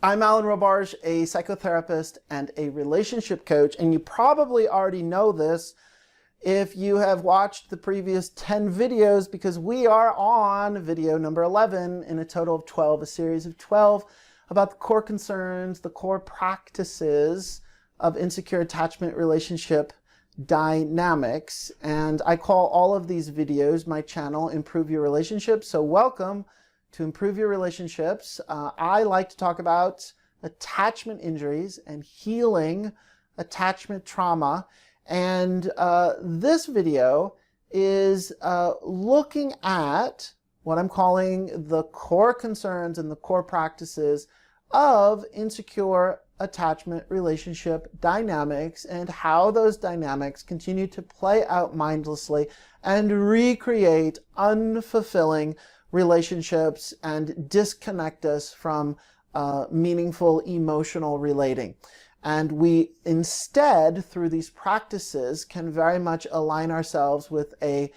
I'm Alan Robarge, a psychotherapist and a relationship coach, and you probably already know this if you have watched the previous 10 videos, because we are on video number 11 in a total of 12, a series of 12, about the core concerns, the core practices of insecure attachment relationship dynamics. And I call all of these videos, my channel, Improve Your Relationships. So welcome to Improve Your Relationships. I like to talk about attachment injuries and healing attachment trauma. And this video is looking at what I'm calling the core concerns and the core practices of insecure attachment relationship dynamics and how those dynamics continue to play out mindlessly and recreate unfulfilling relationships and disconnect us from meaningful emotional relating. And we instead, through these practices, can very much align ourselves with a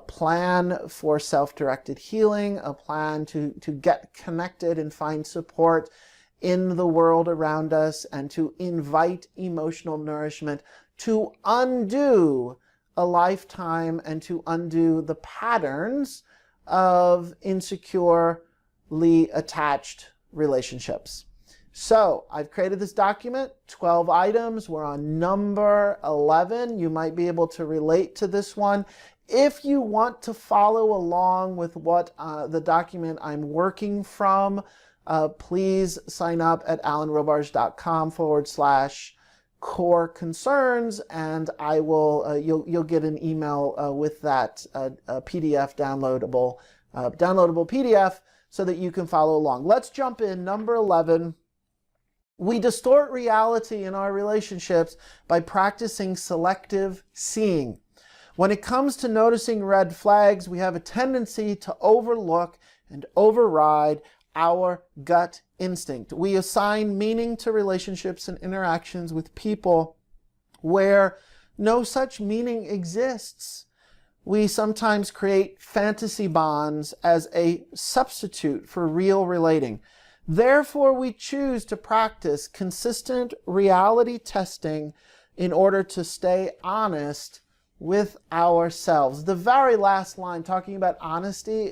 plan for self-directed healing, a plan to get connected and find support in the world around us, and to invite emotional nourishment to undo a lifetime and to undo the patterns of insecurely attached relationships. So I've created this document, 12 items. We're on number 11. You might be able to relate to this one. If you want to follow along with what the document I'm working from, please sign up at alanrobarge.com/core concerns, and I will you'll get an email with that PDF downloadable PDF so that you can follow along. Let's jump in. Number 11. We distort reality in our relationships by practicing selective seeing. When it comes to noticing red flags, we have a tendency to overlook and override our gut instinct. We assign meaning to relationships and interactions with people where no such meaning exists. We sometimes create fantasy bonds as a substitute for real relating. Therefore, we choose to practice consistent reality testing in order to stay honest with ourselves. The very last line, talking about honesty,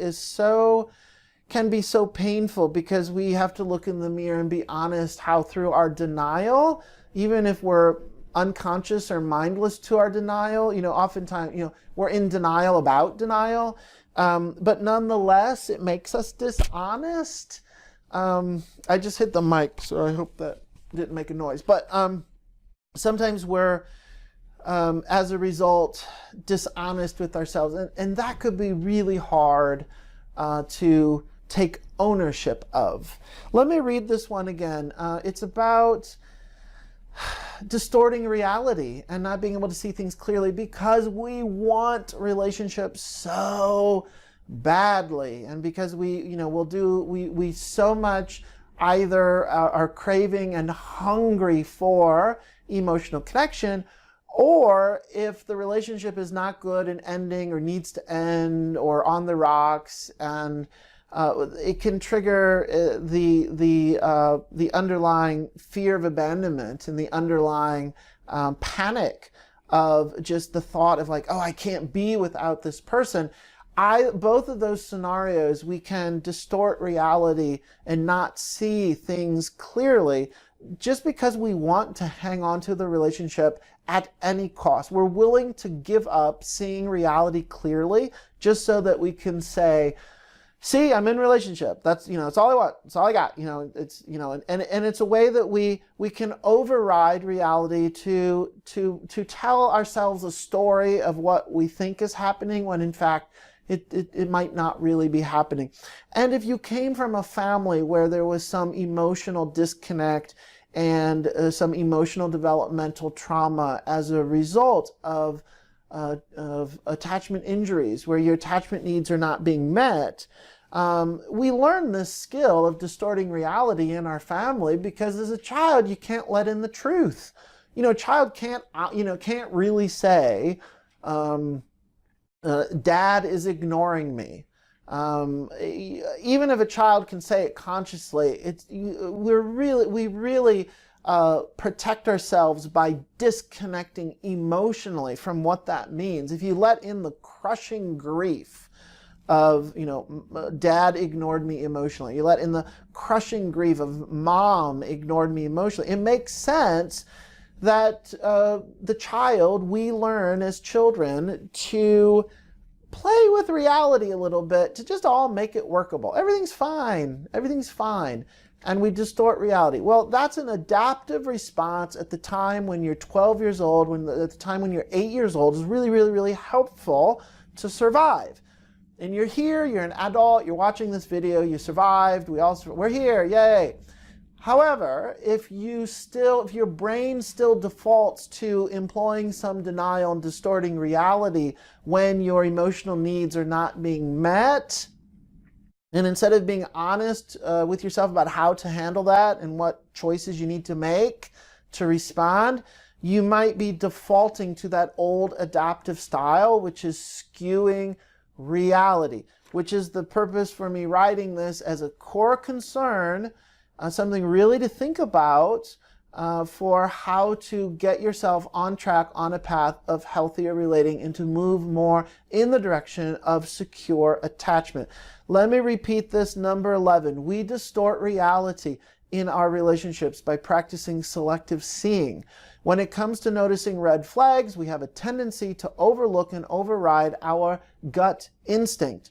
can be so painful, because we have to look in the mirror and be honest how through our denial, even if we're unconscious or mindless to our denial, oftentimes, we're in denial about denial, but nonetheless, it makes us dishonest. I just hit the mic, so I hope that didn't make a noise. But sometimes we're, as a result, dishonest with ourselves. And that could be really hard to take ownership of. Let me read this one again. It's about distorting reality and not being able to see things clearly because we want relationships so badly, and because we so much either are craving and hungry for emotional connection, or if the relationship is not good and ending or needs to end or on the rocks, and it can trigger the underlying fear of abandonment and the underlying panic of just the thought of like, oh, I can't be without this person. Both of those scenarios, we can distort reality and not see things clearly just because we want to hang on to the relationship at any cost. We're willing to give up seeing reality clearly just so that we can say, see, I'm in a relationship. That's, it's all I want. It's all I got. It's, and it's a way that we can override reality to tell ourselves a story of what we think is happening when in fact it might not really be happening. And if you came from a family where there was some emotional disconnect and some emotional developmental trauma as a result of attachment injuries, where your attachment needs are not being met, we learn this skill of distorting reality in our family because as a child, you can't let in the truth. A child can't really say, Dad is ignoring me. Even if a child can say it consciously, we really protect ourselves by disconnecting emotionally from what that means. If you let in the crushing grief of, dad ignored me emotionally, you let in the crushing grief of mom ignored me emotionally, it makes sense that the child, we learn as children to play with reality a little bit, to just all make it workable. Everything's fine. Everything's fine. And we distort reality. Well, that's an adaptive response at the time when you're 12 years old, at the time when you're 8 years old, is really, really, really helpful to survive. And you're here, you're an adult, you're watching this video, you survived, we're here, yay. However, if your brain still defaults to employing some denial and distorting reality when your emotional needs are not being met, and instead of being honest with yourself about how to handle that and what choices you need to make to respond, you might be defaulting to that old adaptive style, which is skewing reality, which is the purpose for me writing this as a core concern, something really to think about for how to get yourself on track, on a path of healthier relating, and to move more in the direction of secure attachment. Let me repeat this, number 11. We distort reality in our relationships by practicing selective seeing. When it comes to noticing red flags, we have a tendency to overlook and override our gut instinct.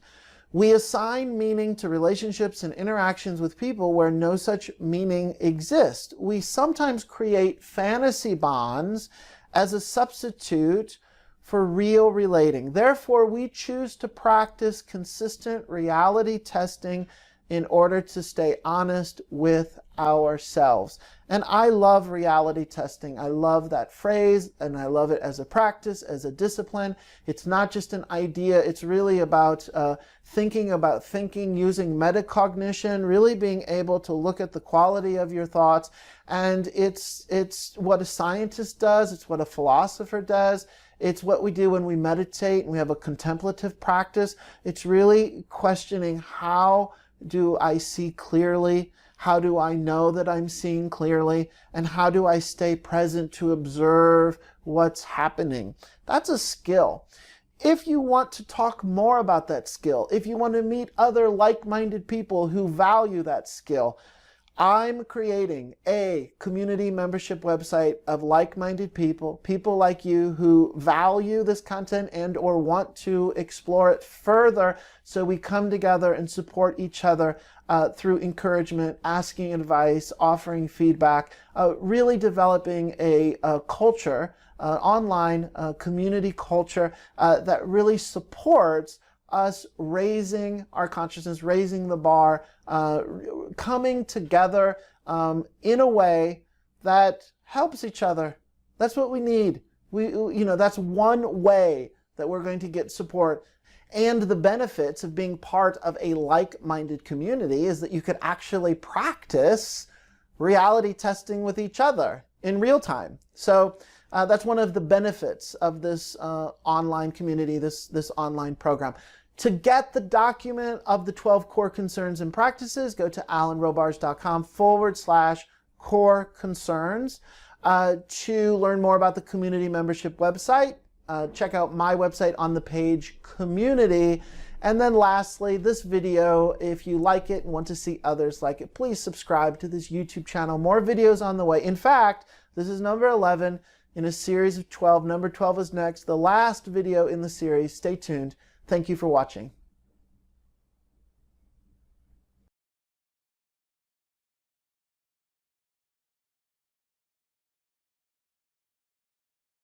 We assign meaning to relationships and interactions with people where no such meaning exists. We sometimes create fantasy bonds as a substitute for real relating. Therefore, we choose to practice consistent reality testing in order to stay honest with ourselves. And I love reality testing. I love that phrase, and I love it as a practice, as a discipline. It's not just an idea. It's really about thinking, using metacognition, really being able to look at the quality of your thoughts. And it's what a scientist does. It's what a philosopher does. It's what we do when we meditate and we have a contemplative practice. It's really questioning, how do I see clearly? How do I know that I'm seeing clearly? And how do I stay present to observe what's happening? That's a skill. If you want to talk more about that skill, if you want to meet other like-minded people who value that skill, I'm creating a community membership website of like-minded people like you who value this content and or want to explore it further, so we come together and support each other through encouragement, asking advice, offering feedback, really developing a culture, online community culture that really supports us raising our consciousness, raising the bar, coming together in a way that helps each other. That's what we need. That's one way that we're going to get support. And the benefits of being part of a like-minded community is that you could actually practice reality testing with each other in real time. So that's one of the benefits of this online community, this online program. To get the document of the 12 core concerns and practices, go to alanrobarge.com/core concerns. To learn more about the community membership website, check out my website on the page Community. And then lastly, this video, if you like it and want to see others like it, please subscribe to this YouTube channel. More videos on the way. In fact, this is number 11 in a series of 12. Number 12 is next, the last video in the series. Stay tuned. Thank you for watching.